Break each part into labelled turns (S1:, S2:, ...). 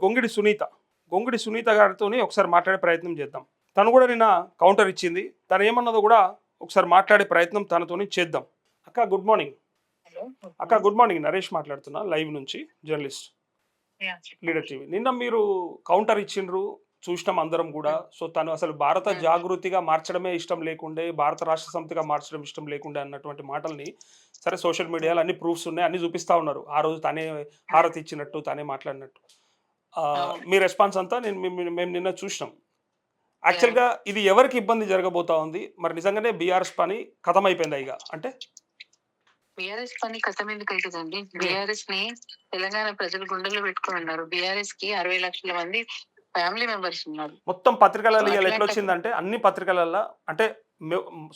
S1: గొంగిడి సునీత. గొంగిడి సునీత గారితోని ఒకసారి మాట్లాడే ప్రయత్నం చేద్దాం. తను కూడా నిన్న కౌంటర్ ఇచ్చింది. తను ఏమన్నదో కూడా ఒకసారి మాట్లాడే ప్రయత్నం తనతోని చేద్దాం. అక్క గుడ్ మార్నింగ్.
S2: హలో.
S1: అక్క గుడ్ మార్నింగ్. నరేష్ మాట్లాడుతున్నా లైవ్ నుంచి, జర్నలిస్ట్,
S2: చెప్పండి.
S1: Leader TV. నిన్న మీరు కౌంటర్ ఇచ్చిండ్రు, చూసినాం అందరం కూడా. సో తను అసలు భారత జాగృతిగా మార్చడమే ఇష్టం లేకుండే, భారత రాష్ట్ర సమితిగా మార్చడం ఇష్టం లేకుండే అన్నటువంటి మాటల్ని సరే సోషల్ మీడియాలో అన్ని ప్రూఫ్స్ ఉన్నాయి, అన్ని చూపిస్తా ఉన్నారు. ఆ రోజు తనే హారతి ఇచ్చినట్టు, తనే మాట్లాడినట్టు.
S2: అవును.
S1: మీ రెస్పాన్స్ అంతా మేము నిన్న చూసినాం. యాక్చువల్గా ఇది ఎవరికి ఇబ్బంది జరగబోతా ఉంది? మరి నిజంగానే బీఆర్ఎస్ పని కథం అయిపోయిందా ఇక? అంటే
S2: బీఆర్ఎస్ పని కథం ఎందుకు అవుతుందండి? బీఆర్ఎస్ ని తెలంగాణ ప్రజలు గుండెల్లో పెట్టుకుని ఉన్నారు. బీఆర్ఎస్ కి 60 లక్షల మంది ఫ్యామిలీ మెంబర్స్ ఉన్నారు.
S1: మొత్తం పత్రికలలో ఇవాళ ఎట్లా
S2: అట్లాంటప్పుడు
S1: వచ్చిందంటే, అన్ని పత్రికలలో అంటే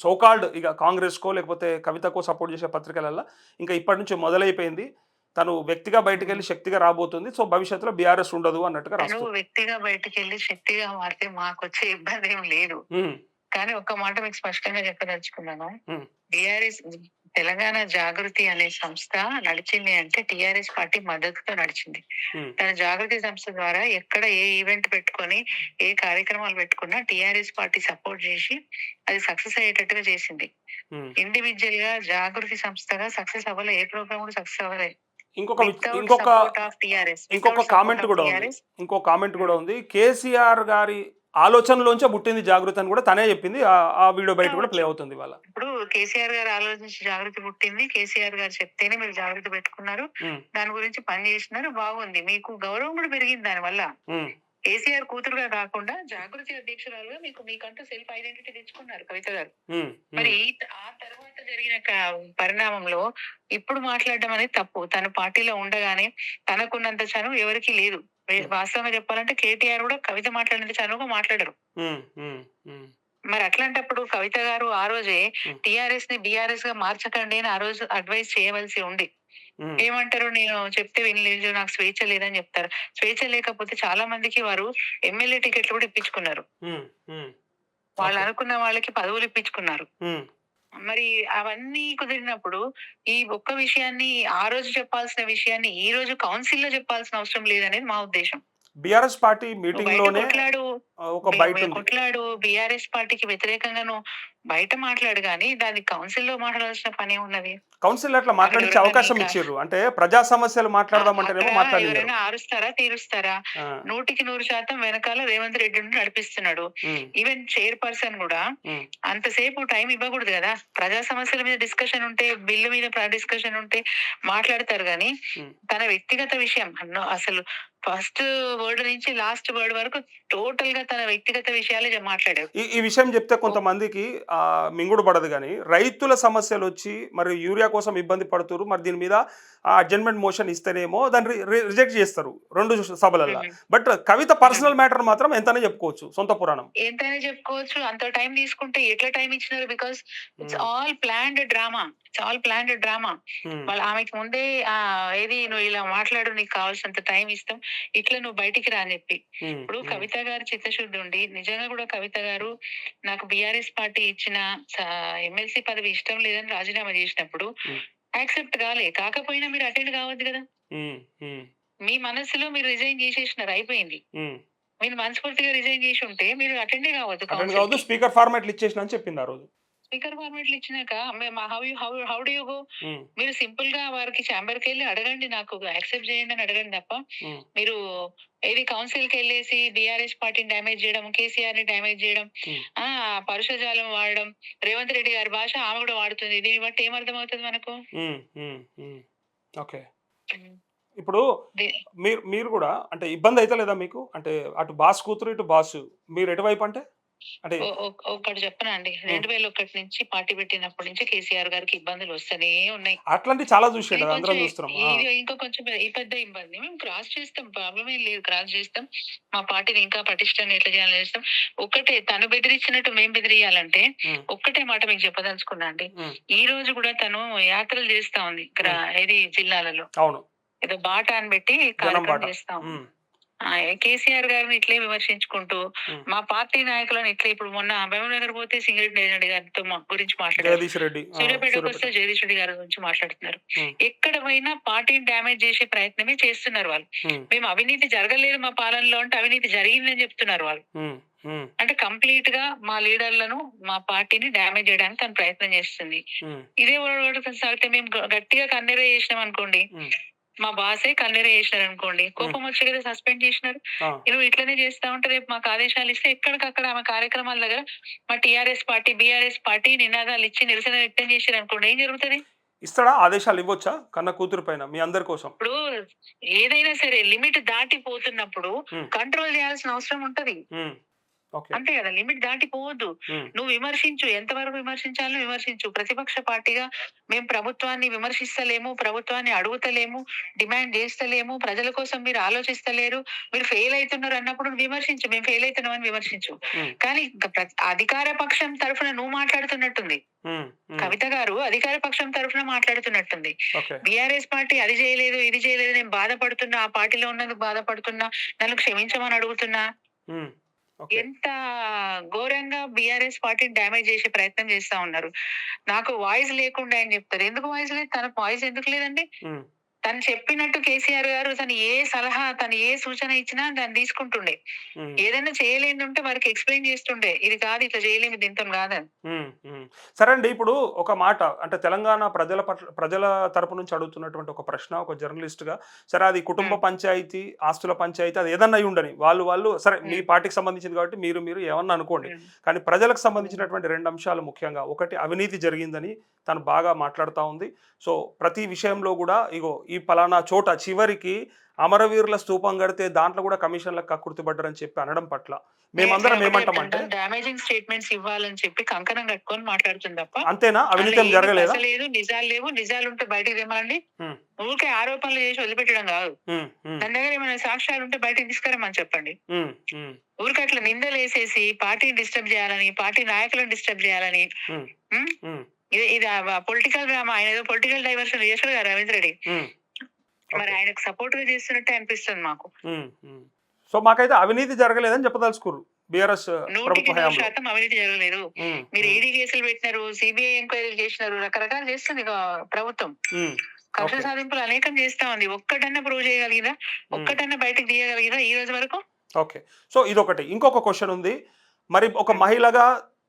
S1: సోకాల్డ్ ఇక కాంగ్రెస్కో లేకపోతే కవితకో సపోర్ట్ చేసే పత్రికలలో ఇంకా ఇప్పటి నుంచి మొదలైపోయింది. తను వ్యక్తిగా బయటకు వెళ్ళి శక్తిగా రాబోతుంది. సో భవిష్యత్తులో బీఆర్ఎస్ ఉండదు అన్నట్టుగా
S2: తను
S1: రాస్తుంది.
S2: వ్యక్తిగా బయటకు వెళ్ళి శక్తిగా మారితే మాకు వచ్చే ఇబ్బంది ఏం లేదు. కానీ ఒక్క మాట మీకు స్పష్టంగా చెప్పదలుచుకున్నాను. బీఆర్ఎస్ తెలంగాణ జాగృతి అనే సంస్థ నడిచింది అంటే టీఆర్ఎస్ పార్టీ మద్దతుతో నడిచింది. తన జాగృతి సంస్థ ద్వారా ఎక్కడ ఏ ఈవెంట్ పెట్టుకొని ఏ కార్యక్రమాలు పెట్టుకున్నా టీఆర్ఎస్ పార్టీ సపోర్ట్ చేసి అది సక్సెస్ అయ్యేటట్టుగా చేసింది. ఇండివిజువల్ గా జాగృతి సంస్థగా సక్సెస్ అవ్వలే, ఏ ప్రోగ్రామ్ కూడా సక్సెస్ అవ్వలేదు.
S1: ఇంకొక కామెంట్ కూడా ఉంది. కేసీఆర్ గారి ఆలోచనలోంచే పుట్టింది జాగృతి అని కూడా తనే చెప్పింది. ఆ వీడియో బయట కూడా ప్లే అవుతుంది ఇవాళ.
S2: ఇప్పుడు కేసీఆర్ గారు ఆలోచించి జాగృతి పుట్టింది, కేసీఆర్ గారు చెప్తేనే మీరు జాగృతి పెట్టుకున్నారు, దాని గురించి పని చేసినారు, బాగుంది, మీకు గౌరవం కూడా పెరిగింది దాని వల్ల. కేసీఆర్ కూతురుగా కాకుండా జాగృతి అధ్యక్షురాలుగా మీకంటూ సెల్ఫ్ ఐడెంటిటీ తెచ్చుకున్నారు కవిత గారు. మరి ఆ తర్వాత జరిగిన పరిణామంలో ఇప్పుడు మాట్లాడడం అనేది తప్పు. తన పార్టీలో ఉండగానే తనకున్నంత చనువు ఎవరికి లేదు. వాస్తవంగా చెప్పాలంటే కేటీఆర్ కూడా కవిత మాట్లాడినంత చనువుగా మాట్లాడరు. మరి అట్లాంటప్పుడు కవిత గారు ఆ రోజే టీఆర్ఎస్ ని బీఆర్ఎస్ గా మార్చకండి అని ఆ రోజు అడ్వైస్ చేయవలసి ఉంది. ఏమంటారు, నేను చెప్తే వినలేదు, నాకు స్వేచ్ఛ లేదని చెప్తారు. స్వేచ్ఛ లేకపోతే చాలా మందికి వారు ఎమ్మెల్యే టికెట్లు కూడా ఇప్పించుకున్నారు. వాళ్ళు అనుకున్న వాళ్ళకి పదవులు ఇప్పించుకున్నారు. మరి అవన్నీ కుదిరినప్పుడు ఈ ఒక్క విషయాన్ని ఆ రోజు చెప్పాల్సిన విషయాన్ని ఈ రోజు కౌన్సిల్ లో చెప్పాల్సిన అవసరం లేదనేది మా ఉద్దేశం.
S1: బీఆర్ఎస్ పార్టీ మీటింగ్ లోనే
S2: కొట్లాడు బీఆర్ఎస్ పార్టీకి వ్యతిరేకంగాను బయట మాట్లాడు గానీ దాన్ని కౌన్సిల్ లో మాట్లాడాల్సిన పని ఉన్నది.
S1: కౌన్సిల్ అట్లా మాట్లాడించే అవకాశం ఇచ్చారు. అంటే ప్రజా సమస్యలు మాట్లాడదామంటేనేమో మాట్లాడారు.
S2: ఎవరైనా ఆరుస్తారా, తీరుస్తారా? 100% వెనకాల రేవంత్ రెడ్డి నడిపిస్తున్నాడు. ఈవెన్ చైర్పర్సన్ కూడా అంతసేపు టైం ఇవ్వకూడదు కదా. ప్రజా సమస్యల మీద డిస్కషన్ ఉంటే, బిల్లు మీద డిస్కషన్ ఉంటే మాట్లాడతారు గాని తన వ్యక్తిగత విషయం అసలు ఫస్ట్ వర్డ్ నుంచి లాస్ట్ వర్డ్ వరకు టోటల్ గా తన వ్యక్తిగత విషయాలే మాట్లాడారు.
S1: ఈ విషయం చెప్తే కొంతమందికి మింగుడు పడదు కానీ, రైతుల సమస్యలు వచ్చి మరి యూరియా కోసం ఇబ్బంది పడుతున్నారు, మరి దీని మీద అడ్జర్న్మెంట్ మోషన్ ఇస్తేనేమో దాన్ని రిజెక్ట్ చేస్తారు 2 సభలలో. బట్ కవిత పర్సనల్ మ్యాటర్ మాత్రం ఎంతనే చెప్పుకోవచ్చు, సొంత పురాణం
S2: ఎంతనే చెప్పుకోవచ్చు. అంత టైం తీసుకుంటే ఎట్లా టైం ఇచ్చినారు? Because it's all planned drama. వాళ్ళు ఆమెకి ముందే ఏది నువ్వు ఇలా మాట్లాడు, నీకు కావాల్సినంత టైం ఇస్తాం, ఇట్లా నువ్వు బయటికి రా అని చెప్పి. ఇప్పుడు కవిత గారు చిత్తశుద్ధి ఉండి నిజంగా కూడా కవిత గారు నాకు బీఆర్ఎస్ పార్టీ ఇచ్చిన ఎమ్మెల్సీ పదవి ఇష్టం లేదని రాజీనామా చేసినప్పుడు యాక్సెప్ట్ కాకపోయినా మీరు అటెండ్ కావద్దు కదా. మీ మనసులో మీరు రిజైన్ చేసేసినారు, అయిపోయింది. మీరు మనస్ఫూర్తిగా రిజైన్ చేసి ఉంటే మీరు అటెండే కావద్దు.
S1: స్పీకర్ ఫార్మాట్లు ఇచ్చేసిన అని చెప్పింది ఆ రోజు.
S2: స్పీకర్ ఫార్మాట్లు ఇచ్చినాక హౌ డు యు గో? మీరు సింపుల్ గా వారికి ఛాంబర్ కి వెళ్ళి అడగండి, నాకు యాక్సెప్ట్ చేయండి అని అడగండి తప్ప మీరు ఏది కౌన్సిల్ కి వెళ్ళేసి బీఆర్ఎస్ పార్టీని డ్యామేజ్ చేయడం, కేసీఆర్ ని డ్యామేజ్ చేయడం, పరుషజాలం వాడడం, రేవంత్ రెడ్డి గారి భాష ఆమె కూడా వాడుతుంది. దీన్ని బట్టి ఏమర్థం అవుతుంది మనకు?
S1: ఓకే, ఇప్పుడు మీరు కూడా అంటే ఇబ్బంది అయితే లేదా మీకు? అంటే అటు బాస్ కూతురు, ఇటు బాస్, మీరు ఎటువైపు? అంటే
S2: ఒకటి చెప్పనండి, 2001 నుంచి పార్టీ పెట్టినప్పటి నుంచి కేసీఆర్ గారికి ఇబ్బందులు వస్తూనే ఉన్నాయి.
S1: అట్లాంటి చాలా చూసాడు, అందరం చూస్తున్నాం.
S2: ఇంకా కొంచెం పెద్ద ఇబ్బంది. మేము క్రాస్ చేస్తాం, ప్రాబ్లం ఏం లేదు, క్రాస్ చేస్తాం. మా పార్టీని ఇంకా పటిష్టంగా ఎట్లా చేయాలని చేస్తాం. ఒక్కటే, తను బెదిరించినట్టు మేము బెదిరియాలంటే ఒక్కటే మాట మీకు చెప్పదలుచుకున్నా అండి. ఈ రోజు కూడా తను యాత్రలు చేస్తా ఉంది ఏది జిల్లాలలో.
S1: అవును,
S2: ఏదో బాట అని పెట్టి కార్యక్రమం చేస్తాం. కేసీఆర్ గారిని ఇట్లే విమర్శించుకుంటూ
S1: ఉమ్.
S2: మా పార్టీ నాయకులను ఇట్లా ఇప్పుడు మొన్న మహబూబ్ నగర్ పోతే సింగిరెడ్డి రెడ్డి గారితో గురించి మాట్లాడారు.
S1: జగదీష్ రెడ్డి
S2: సూర్యాపేటకు వస్తే జగదీష్ రెడ్డి గారి గురించి మాట్లాడుతున్నారు.
S1: ఉమ్.
S2: ఎక్కడ పోయినా పార్టీని డ్యామేజ్ చేసే ప్రయత్నమే చేస్తున్నారు వాళ్ళు.
S1: ఉమ్.
S2: మేము అవినీతి జరగలేదు మా పాలనలో అంటే అవినీతి జరిగిందని చెప్తున్నారు వాళ్ళు.
S1: ఉమ్. ఉమ్.
S2: అంటే కంప్లీట్ గా మా లీడర్లను మా పార్టీని డ్యామేజ్ చేయడానికి తను ప్రయత్నం చేస్తుంది.
S1: ఉమ్.
S2: ఇదే సాగితే మేము గట్టిగా కన్నెర చేసినాం అనుకోండి,
S1: ఉమ్.
S2: మా బాసే కన్నెర చేసినారు అనుకోండి, కోపం వచ్చి కదా సస్పెండ్ చేసినారు.
S1: ఆ.
S2: నువ్వు ఇట్లనే చేస్తా ఉంటే రేపు మాకు ఆదేశాలు ఇస్తే ఎక్కడికక్కడ ఆమె కార్యక్రమాల దగ్గర మా టీఆర్ఎస్ పార్టీ బీఆర్ఎస్ పార్టీ నినాదాలు ఇచ్చి నిరసన వ్యక్తం చేశారు అనుకోండి, ఏం జరుగుతుంది?
S1: ఇస్తాడా ఆదేశాలు ఇవ్వొచ్చా కన్న కూతురు పైన మీ అందరి కోసం?
S2: ఇప్పుడు ఏదైనా సరే లిమిట్ దాటిపోతున్నప్పుడు
S1: ఉమ్.
S2: కంట్రోల్ చేయాల్సిన అవసరం ఉంటది.
S1: ఉమ్. ఓకే.
S2: అంతే కదా, లిమిట్ దాటిపోవద్దు.
S1: ఉమ్.
S2: నువ్వు విమర్శించు, ఎంతవరకు విమర్శించాలో విమర్శించు. ప్రతిపక్ష పార్టీగా మేము ప్రభుత్వాన్ని విమర్శిస్తలేము, ప్రభుత్వాన్ని అడుగుతలేము, డిమాండ్ చేస్తలేము, ప్రజల కోసం మీరు ఆలోచిస్తలేరు, మీరు ఫెయిల్ అవుతున్నారు అన్నప్పుడు నువ్వు విమర్శించు, మేము ఫెయిల్ అవుతున్నామని విమర్శించు.
S1: ఉమ్.
S2: కానీ అధికార పక్షం తరఫున నువ్వు మాట్లాడుతున్నట్టుంది.
S1: ఉమ్. ఉమ్.
S2: కవిత గారు అధికార పక్షం తరఫున మాట్లాడుతున్నట్టుంది.
S1: ఓకే.
S2: బీఆర్ఎస్ పార్టీ అది చేయలేదు ఇది చేయలేదు, నేను బాధపడుతున్నా, ఆ పార్టీలో ఉన్నందుకు బాధపడుతున్నా, నన్ను క్షమించమని అడుగుతున్నా.
S1: ఉమ్. ఓకే.
S2: ఎంత ఘోరంగా బీఆర్ఎస్ పార్టీని డ్యామేజ్ చేసే ప్రయత్నం చేస్తా ఉన్నారు. నాకు వాయిస్ లేకుండా అని చెప్తారు. ఎందుకు వాయిస్ లేదు? తనకు వాయిస్ ఎందుకు లేదండి?
S1: ఉమ్.
S2: తను చెప్పినట్టు కేసీఆర్ గారు తను ఏ సలహా, తను ఏ సూచన ఇచ్చినా దాన్ని తీసుకుంటుండే.
S1: ఉమ్.
S2: ఏదైనా చేయలేని ఉంటే వారికి ఎక్స్ప్లెయిన్ చేస్తుండే, ఇది కాదు ఇట్లా చేయలేము దీంతో కాదని.
S1: ఉమ్. ఉమ్. సరే అండి, ఇప్పుడు ఒక మాట అంటే తెలంగాణ ప్రజల తరపు నుంచి అడుగుతున్నటువంటి ఒక ప్రశ్న, ఒక జర్నలిస్ట్ గా, సరే అది కుటుంబ పంచాయతీ, ఆస్తుల పంచాయతీ, అది ఏదన్నా అయి ఉండని, వాళ్ళు సరే మీ పార్టీకి సంబంధించింది కాబట్టి మీరు ఏమన్నా అనుకోండి, కానీ ప్రజలకు సంబంధించినటువంటి రెండు అంశాలు ముఖ్యంగా, ఒకటి అవినీతి జరిగిందని తను బాగా మాట్లాడుతూ ఉంది. సో ప్రతి విషయంలో కూడా ఇగో ఈ పలానా చోట చివరికి అమరవీరుల స్తూపం కడితే దాంట్లో కూడా కమిషన్లకు కక్కుర్తిపడ్డారని చెప్పి అనడం పట్ల మేమందరం ఏమంటామంటే,
S2: డామేజింగ్ స్టేట్మెంట్స్ ఇవ్వాలని చెప్పి కంకణం కట్టుకొని మాట్లాడుతుంది తప్ప
S1: అంతేనా? అవినీతి జరగలేదా?
S2: లేదు, నిజాలు లేవు. నిజాలు ఉంటే బయటకు తెమ్మనండి. ఊరికే ఆరోపణలు చేసి వదిలిపెట్టడం కాదు. దాని దగ్గర ఏమైనా సాక్ష్యాలు ఉంటే బయటకు తీసుకురమ్మని చెప్పండి. ఊరికి అట్లా నిందలు వేసేసి పార్టీని డిస్టర్బ్ చేయాలని, పార్టీ నాయకులను డిస్టర్బ్ చేయాలని, ఇది పొలిటికల్ డ్రామా. ఆయన ఏదో పొలిటికల్ డైవర్షన్ చేశారు కదా రవీంద్ర రెడ్డి, మరి ఆయనకు సపోర్ట్ గా చేస్తున్నట్టే అనిపిస్తుంది మాకు.
S1: సో మాకైతే అవినీతి జరగలేదని చెప్పదలుచుకోరు బీఆర్ఎస్
S2: 100% అవినీతి జరగలేదు. మీరు ఈడీ కేసులు పెట్టినారు, సిబిఐ ఎంక్వైరీలు చేసినారు, రకరకాలు చేస్తుంది ప్రభుత్వం. కక్ష సాధింపులు అనేకం చేస్తా ఉంది. ఒక్కటన్నా ప్రూవ్ చేయగలిగినా, ఒక్కటన్నా బయటకు తీయగలిగినా ఈ రోజు వరకు?
S1: ఓకే. సో ఇదొకటి. ఇంకొక క్వశ్చన్ ఉంది. మరి ఒక మహిళగా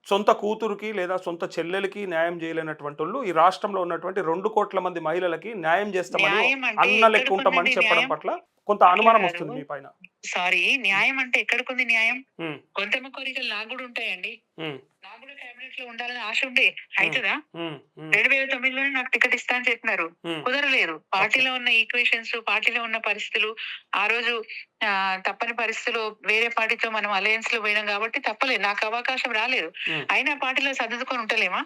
S1: సొంత కూతురుకి లేదా సొంత చెల్లెలకి న్యాయం చేయలేనటువంటి వాళ్ళు ఈ రాష్ట్రంలో ఉన్నటువంటి 2 కోట్ల మంది మహిళలకి న్యాయం చేస్తామని, అన్న లెక్క ఉంటామని చెప్పడం పట్ల కొంత అనుమానం వస్తుంది మీ పైన.
S2: సారీ, న్యాయం అంటే ఎక్కడికుంది న్యాయం? కొంతమ కోరికలు నాకు కూడా ఉంటాయండి. నాకు కూడా కేబినెట్ లో ఉండాలని ఆశ ఉండే. అవుతుందా? 2009లోనే నాకు టికెట్ ఇస్తా అని చెప్పినారు, కుదరలేదు. పార్టీలో ఉన్న ఈక్వేషన్స్, పార్టీలో ఉన్న పరిస్థితులు, ఆ రోజు తప్పని పరిస్థితులు, వేరే పార్టీతో మనం అలయన్స్ లో పోయినాం కాబట్టి తప్పలేదు, నాకు అవకాశం రాలేదు. అయినా పార్టీలో సర్దుకొని ఉంటలేమా?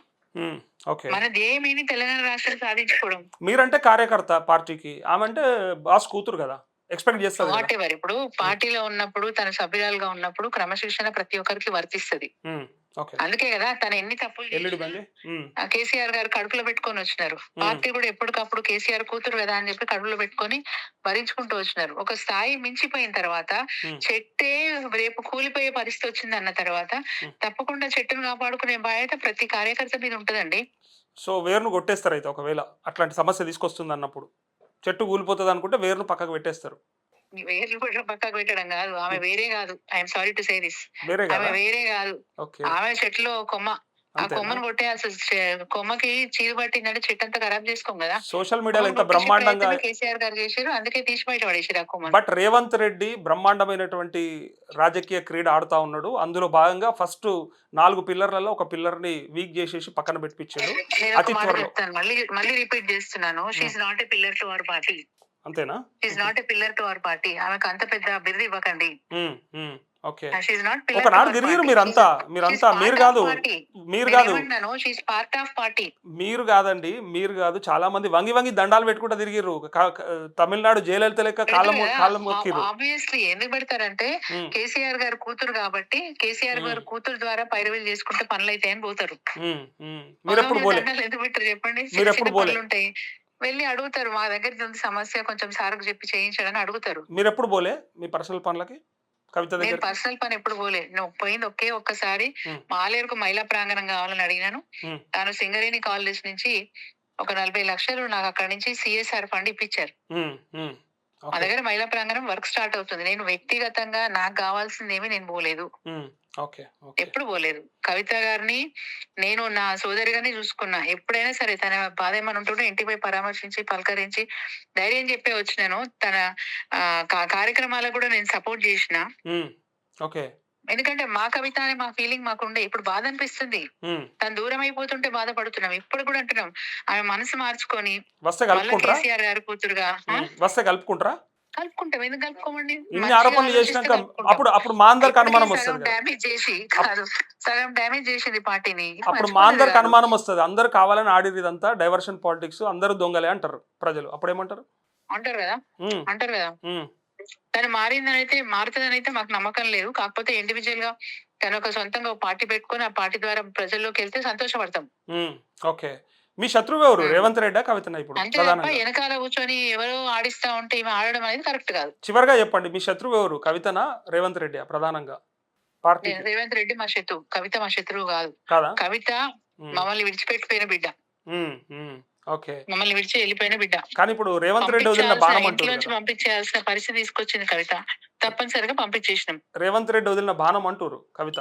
S2: మన ధ్యేయమేని తెలంగాణ రాష్ట్రం సాధించుకోవడం.
S1: మీరంటే కార్యకర్త పార్టీకి, ఆమె అంటే బాస్ కూతురు కదా, ఎక్స్పెక్ట్ చేస్తారు.
S2: వాట్ ఎవర్, ఇప్పుడు పార్టీలో ఉన్నప్పుడు, తన సభ్యురాలుగా ఉన్నప్పుడు క్రమశిక్షణ ప్రతి ఒక్కరికి వర్తిస్తుంది. అందుకే కదా తను ఎన్ని తప్పులు కేసీఆర్ గారు కడుపులో పెట్టుకొని వచ్చినారు. పార్టీ కూడా ఎప్పటికప్పుడు కేసీఆర్ కూతురు కదా అని చెప్పి కడుపులో పెట్టుకొని భరించుకుంటూ వచ్చినారు. ఒక స్థాయి మించిపోయిన తర్వాత, చెట్టే రేపు కూలిపోయే పరిస్థితి వచ్చింది అన్న తర్వాత తప్పకుండా చెట్టును కాపాడుకునే బాధ్యత ప్రతి కార్యకర్త మీద ఉంటదండి.
S1: సో వేరును కొట్టేస్తారు అయితే, ఒకవేళ అట్లాంటి సమస్య తీసుకొస్తుంది అన్నప్పుడు చెట్టు కూలిపోతుంది అనుకుంటే వేరును పక్కకు పెట్టేస్తారు.
S2: వేర్లు కూడా పక్కకు పెట్టడం కాదు, ఆమె వేరే కాదు. I'm sorry to say this, ఆమె వేరే కాదు. ఆమె చెట్టులో కొమ్మ, ఆ కొమ్మను కొట్టేయాల్సి, కొమ్మకి చీరు పట్టిందంటే చెట్టు అంతా ఖరాబ్ చేసుకోం కదా.
S1: సోషల్ మీడియాలో ఎంత బ్రహ్మాండంగా
S2: కేసీఆర్ గారు చేశారు, అందుకే తీసి బయట పడేసారు ఆ కొమ్మ.
S1: బట్ రేవంత్ రెడ్డి బ్రహ్మాండమైనటువంటి రాజకీయ క్రీడ ఆడుతా ఉన్నాడు. అందులో భాగంగా ఫస్ట్ 4 పిల్లర్లలో ఒక పిల్లర్ ని వీక్ చేసేసి పక్కన పెట్టించాడు. అతి త్వరలో
S2: మళ్ళీ రిపీట్ చేస్తున్నాను, she's not a pillar to our party.
S1: అంతేనా?
S2: She's not a pillar to our party. ఆమెకు అంత పెద్ద బిరుదు ఇవ్వకండి.
S1: ఒకనాడు తిరిగిరు మీరంతా, మీరు కాదు, మీరు కాదండి, మీరు కాదు, చాలా మంది వంగి దండాలు పెట్టుకుంటూ తిరిగిరు. తమిళనాడు జయలలిత లెక్క కాళ్ళం మొక్కిరు.
S2: ఆబ్వియస్లీ ఎందుకు పెడతారంటే కేసీఆర్ గారు కూతురు కాబట్టి, కేసీఆర్ గారు కూతురు ద్వారా పైరవీలు చేసుకుంటే పనులు అయితే అని పోతారు.
S1: మీరు ఎప్పుడు పోలే?
S2: ఎందుకు పెట్టారు చెప్పండి?
S1: మీరు ఎప్పుడు పోలే?
S2: ఉంటాయి వెళ్ళి అడుగుతారు. మా దగ్గర ఉంది సమస్య కొంచెం సార్‌కి చెప్పి చేయించడని అడుగుతారు.
S1: మీరెప్పుడు పోలే మీ పర్సనల్ పనులకి కవిత
S2: నేను
S1: దగ్గరికి?
S2: పర్సనల్ పని ఎప్పుడు పోలే. నేను పోయింది ఒకే ఒక్కసారి
S1: హ్మ్.
S2: మాలేరుకు మహిళా ప్రాంగణం కావాలని అడిగినాను.
S1: హ్మ్.
S2: తాను సింగరేణి కాలేజ్ నుంచి ఒక 40,00,000 నాకు అక్కడి నుంచి సీఎస్ఆర్ ఫండ్ ఇప్పించారు.
S1: హ్మ్. హ్మ్.
S2: మా
S1: ఓకే.
S2: దగ్గర మహిళా ప్రాంగణం వర్క్ స్టార్ట్ అవుతుంది. నేను వ్యక్తిగతంగా నాకు కావాల్సిందేమి నేను పోలేదు.
S1: హ్మ్. ఓకే. ఓకే.
S2: ఎప్పుడు పోలేదు. కవిత గారిని నేను నా సోదరిగానే చూసుకున్నా. ఎప్పుడైనా సరే తన బాధ ఏమైనా ఉంటుంటే ఇంటికి పోయి పరామర్శించి, పలకరించి, ధైర్యం చెప్పే వచ్చినాను. తన కార్యక్రమాలకు కూడా నేను సపోర్ట్ చేసిన.
S1: హ్మ్. ఓకే.
S2: ఎందుకంటే మా కవిత అనే మా ఫీలింగ్ మాకుండే. ఇప్పుడు బాధ అనిపిస్తుంది.
S1: హ్మ్.
S2: తను దూరం అయిపోతుంటే బాధపడుతున్నాం. ఇప్పుడు కూడా అంటున్నాం. ఆమె మనసు మార్చుకొని
S1: వస్తే
S2: మళ్ళా
S1: కలుపుకుంటారా?
S2: కేసీఆర్ గారి కూతురుగా
S1: వస్తే కలుపుకుంటారా?
S2: కలుపుకుంటాం. ఎందుకు కలుపుకోమండి?
S1: ఇన్ని
S2: మంచిగా
S1: ఆరోపణలు
S2: ఆలోచిస్తే
S1: చేసినాక
S2: కలుపుకుంటాం.
S1: అప్పుడు అప్పుడు మా అందరికి
S2: ఇప్పటికే
S1: అనుమానం
S2: సగం
S1: వస్తది కదా!
S2: డ్యామేజ్ చేసి కాదు. సగం డ్యామేజ్ చేసింది పార్టీని. ఇది
S1: అప్పుడు మా
S2: మంచిపద్ధతి
S1: అందరికి
S2: కాదు.
S1: అనుమానం వస్తది. అందరూ కావాలని ఆడిర్రు ఇదంతా డైవర్షన్ పాలిటిక్స్ అందరూ దొంగలే అంటారు ప్రజలు. అప్పుడేమంటారు?
S2: అంటారు గదా!
S1: హ్మ్.
S2: అంటారు గదా!
S1: హ్మ్.
S2: తను మారుతదనైతే మాకు నమ్మకం లేదు. కాకపోతే ఇండివిడ్యుయల్‌గా తను ఒక సొంతంగా ఒక పార్టీ పెట్టుకొని, ఆ పార్టీ ద్వారా ప్రజల్లోకెళ్తే సంతోషపడతాం.
S1: హ్మ్. ఓకే. మీ శత్రువెవరు?
S2: హ్మ్.
S1: రేవంత్ రెడ్డా? కవితనా ఇప్పుడు
S2: అంతే తప్ప
S1: ప్రధానంగా?
S2: ఎనకాల కూర్చొని ఎవరో ఆడిస్తా ఉంటే ఈమె ఆడడం అనేది కరెక్ట్ కాదు.
S1: చివరగా చెప్పండి. మీ శత్రువెవరు? కవితనా? రేవంత్ రెడ్డియా ప్రధానంగా పార్టీకి?
S2: రేవంత్ రెడ్డి మా శత్రువు. కవిత మా శత్రువు గాదు.
S1: కాదా?
S2: కవిత
S1: హ్మ్.
S2: మమ్మల్ని విడిచిపెట్టిపోయిన బిడ్డ.
S1: హ్మ్. హ్మ్. ఓకే.
S2: మమ్మల్ని విడిచి ఎళ్ళిపోయిన బిడ్డ.
S1: కానీ ఇప్పుడు రేవంత్ రెడ్డి వదిలిన బాణం
S2: ఇంట్లో
S1: అంటుర్రు
S2: నుంచి
S1: కదా!
S2: పంపించేయాల్సిన పరిస్థితి తీసుకొచ్చింది కవిత. తప్పనిసరిగా పంపించేసినాం.
S1: రేవంత్ రెడ్డి వదిలిన బాణం అంటుర్రు కవిత.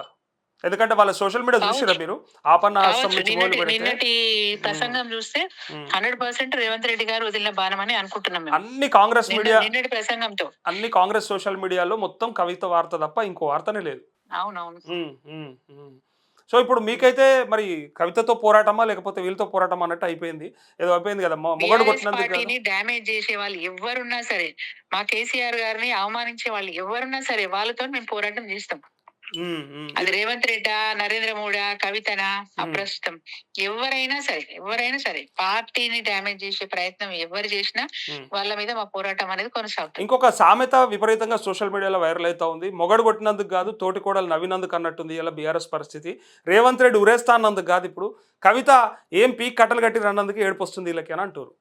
S1: ఎందుకంటే వాళ్ళ సోషల్ మీడియా చూసిర్రా
S2: కావచ్చు.
S1: మీరు? ఆపన్న హస్తం
S2: కావచ్చు.
S1: నుంచి మొదలుపెడితే
S2: నిన్నటి
S1: హ్మ్.
S2: ప్రసంగం చూస్తే
S1: హ్మ్.
S2: 100% రేవంత్ రెడ్డి గారు వదిలిన బాణమని అనుకుంటున్నాం మేము.
S1: అన్ని కాంగ్రెస్ మీడియా
S2: నిన్నటి ప్రసంగంతో.
S1: అన్ని కాంగ్రెస్ సోషల్ మీడియాలో మొత్తం కవిత వార్త తప్ప ఇంకో వార్తనే లేదు.
S2: అవునవును.
S1: హ్మ్. హ్మ్. హ్మ్. సో, ఇప్పుడు మీకైతే మరి కవితతో పోరాటమా? లేకపోతే వీళ్ళతో పోరాటమా అన్నట్టు అయిపోయింది. ఏదో అయిపోయింది కదా! మొగడు
S2: టీఆర్ఎస్
S1: కొట్టినందుకు గాను
S2: పార్టీని డ్యామేజ్ చేసే వాళ్ళు ఎవ్వరున్నా సరే, మా కేసీఆర్ గారిని అవమానించే వాళ్ళు ఎవరున్నా సరే, వాళ్ళతోని మేము పోరాటం చేస్తాం.
S1: హ్మ్. హ్మ్.
S2: అది రేవంత్ రెడ్డా, నరేంద్ర మోడా, కవితనా,
S1: హ్మ్.
S2: అప్రస్తుతం ఎవరైనా సరే పార్టీని డ్యామేజ్ చేసే ప్రయత్నం ఎవరు చేసినా
S1: హ్మ్.
S2: వాళ్ళ మీద మా పోరాటం అనేది కొనసాగుతది.
S1: ఇంకొక సామెత విపరీతంగా సోషల్ మీడియాలో వైరల్ అయితా ఉంది. మొగడు కొట్టినందుకు గాదు, తోటికోడలు నవ్వినందుకు అన్నట్టుంది ఇయాల బీఆర్ఎస్ పరిస్థితి. రేవంత్ రెడ్డి ఉరేస్తా అన్నందుకు గాదు ఇప్పుడు. కవిత ఏం పీకి కట్టలు కట్టిర్రు అన్నందుకు ఏడుపొస్తుంది ఈళ్ళకి అని అంటుర్రు.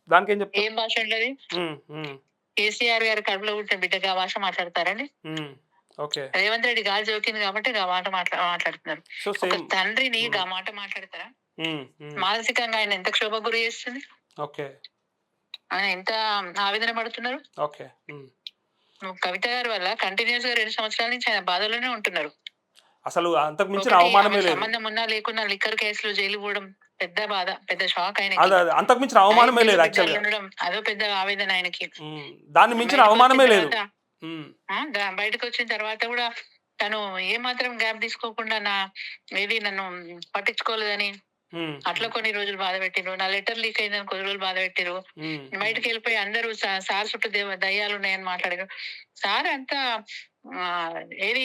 S1: దానికేం చెప్తారు?
S2: ఏం భాష అండి అది?
S1: హ్మ్. హ్మ్.
S2: కేసీఆర్ గారి కడుపులో పుట్టిన బిడ్డగా ఆ భాష మాట్లాడతారండి?
S1: హ్మ్. ఓకే.
S2: రేవంత్ రెడ్డి గాలి సోకింది కాబట్టి గా మాట మాట్లాడుతున్నారు.
S1: సో,
S2: ఒక
S1: సేమ్
S2: తండ్రిని
S1: హ్మ్.
S2: గా మాట మాట్లాడతారా?
S1: హ్మ్. హ్మ్.
S2: మానసికంగా ఆయన ఎంత క్షోభకు గురి చేస్తుంది?
S1: ఓకే.
S2: ఆయన ఎంత ఆవేదన పడుతున్నారు?
S1: ఓకే. హ్మ్.
S2: కవిత గారి వల్ల కంటిన్యూయస్‌గా 2 సంవత్సరాల నుంచి ఆయన బాధలోనే ఉంటున్నారు.
S1: అసలు అంతకు మించిన
S2: ఒకటి
S1: అవమానమే
S2: ఆమెకు
S1: లేదు.
S2: సంబంధం ఉన్నా లేకున్నా లిక్కర్ కేసులో జైలుకి పోవడం పెద్ద బాధ. పెద్ద షాక్ ఆయనకి.
S1: అదే. అంతకు మించిన అవమానమే
S2: 5
S1: లేదు
S2: నెలలు
S1: యాక్చువల్‌గా.
S2: బిడ్డలుండడం అదో పెద్ద ఆవేదన ఆయనకి.
S1: హ్మ్. దాన్ని మించిన
S2: బయటకొచ్చిన
S1: అవమానమే లేదు.
S2: తర్వాత
S1: హ్మ్.
S2: బయటకొచ్చిన తర్వాత గూడా తను ఏమాత్రం గ్యాప్ తీసుకోకుండా నన్ను పట్టించుకోలేదని
S1: హ్మ్.
S2: అట్లా
S1: హ్మ్.
S2: కొన్ని రోజులు బాధపెట్టిర్రు. నా లెటర్ లీక్ అయిందని కొన్ని రోజులు బాధపెట్టిర్రు.
S1: హ్మ్. హ్మ్.
S2: బయటికెళ్ళిపోయి అందరూ సార్ చుట్టూ దయ్యాలున్నాయని మాట్లాడారు. సార్ అంతా ఏది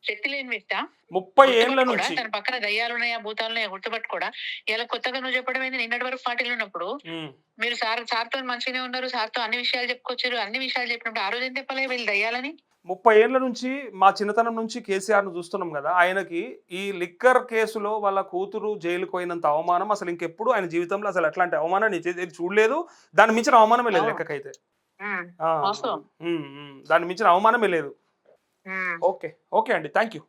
S2: శక్తి లేని వ్యక్తా?
S1: 30 ఏండ్ల
S2: గుర్తుపట్టుకోడా?
S1: నుంచి
S2: తన పక్కన దయ్యాలున్నాయా, భూతాలున్నాయా గుర్తుపట్టుకోడా? ఇలా కొత్తగా నువ్వు చెప్పడం ఏంది? నిన్నటి వరకు పార్టీలో ఉన్నప్పుడు
S1: హ్మ్.
S2: మీరు సార్‌తోని మంచిగానే ఉన్నారు. సార్‌తో అన్ని విషయాలు చెప్పుకొచ్చిర్రు. అన్ని విషయాలు చెప్పినప్పుడు ఆ రోజు ఎందుకు చెప్పలే వీళ్ళు దయ్యాలని?
S1: 30 ఏండ్ల నుంచి మా చిన్నతనం నుంచి కేసీఆర్‌ని చూస్తున్నాం గదా! ఆయనకి ఈ లిక్కర్ కేసులో వాళ్ళ కూతురు జైలుకి పోయినంత అవమానం అసలు ఇంకెప్పుడు ఆయన జీవితంలో అసలు అట్లాంటి అవమానాన్ని చూడలేదు. దాన్ని మించిన అవమానమే లేదు
S2: అవును.
S1: లెక్కకైతే.
S2: హ్మ్.
S1: ఆ!
S2: వాస్తవం.
S1: హ్మ్. హ్మ్. దాన్ని మించిన అవమానమే లేదు.
S2: హ్మ్.
S1: ఓకే. ఓకే అండి. Thank you.